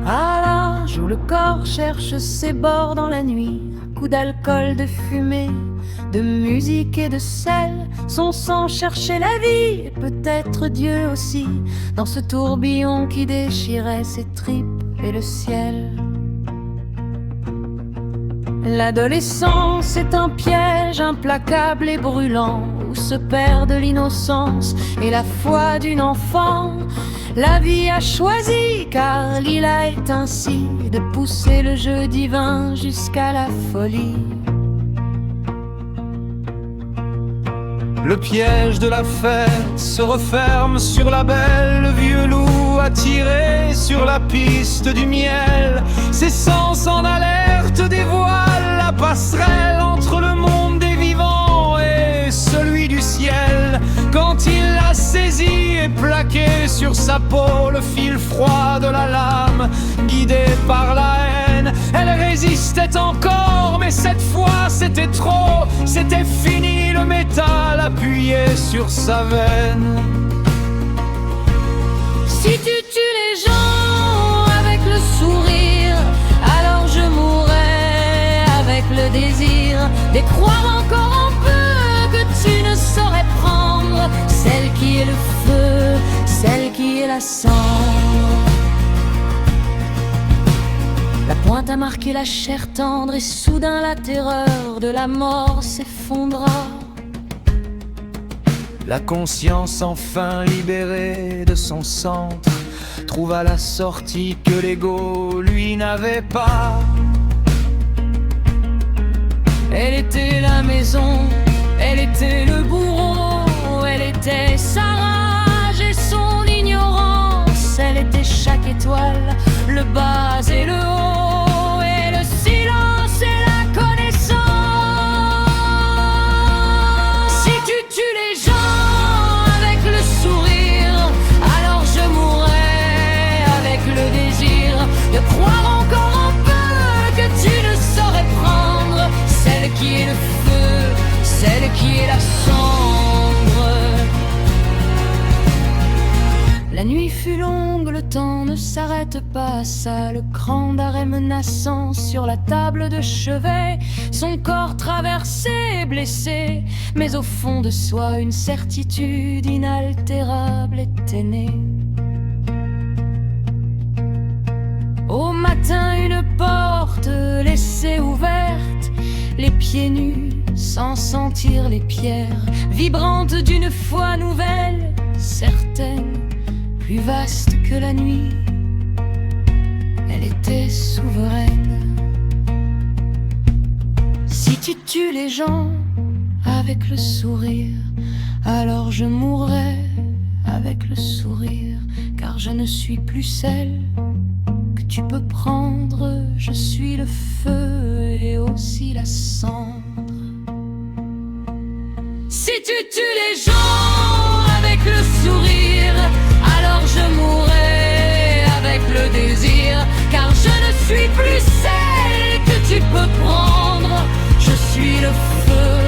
À l'âge où le corps cherche ses bords dans la nuit, à coups d'alcool, de fumée, de musique et de sel, son sang cherchait la vie et peut-être Dieu aussi, dans ce tourbillon qui déchirait ses tripes et le ciel. L'adolescence est un piège implacable et brûlant, où se perdent l'innocence et la foi d'une enfant. La vie a choisi, car Lila est ainsi, de pousser le jeu divin jusqu'à la folie. Le piège de la fête se referme sur la belle. Le vieux loup a tiré sur la piste du miel. Ses sens en alerte dévoilent la passerelle entre le monde des vivants et celui du ciel. Quand il l'a saisie et plaqué sur sa peau le fil froid de la lame, guidée par la haine, elle résistait encore, mais cette fois c'était trop. C'était fini, le métal appuyé sur sa veine. Si tu tues les gens avec le sourire, alors je mourrai avec le désir de croire encore un peu que tu ne saurais prendre celle qui est le feu, celle qui est la cendre. La pointe a marqué la chair tendre et soudain la terreur de la mort s'effondra. La conscience enfin libérée de son centre trouva la sortie que l'ego lui n'avait pas. Elle était la maison, elle était le bourreau, elle était sa rage et son ignorance. Elle était chaque étoile, le bas et le haut, et le silence et la connaissance. Si tu tues les gens avec le sourire, alors je mourrai avec le désir de croire encore un peu que tu ne saurais prendre celle qui est le feu, celle qui est la cendre. La nuit fut longue, le temps ne s'arrête pas, ça, le cran d'arrêt menaçant sur la table de chevet. Son corps traversé, blessé, mais au fond de soi une certitude inaltérable était née. Au matin une porte laissée ouverte, les pieds nus sans sentir les pierres, vibrantes d'une foi nouvelle, certaine, plus vaste que la nuit. Elle était souveraine. Si tu tues les gens avec le sourire, alors je mourrai avec le sourire, car je ne suis plus celle que tu peux prendre. Je suis le feu et aussi la cendre. Si tu tues les gens avec le sourire, alors je mourrai avec le désir, car je ne suis plus celle que tu peux prendre. Je suis le feu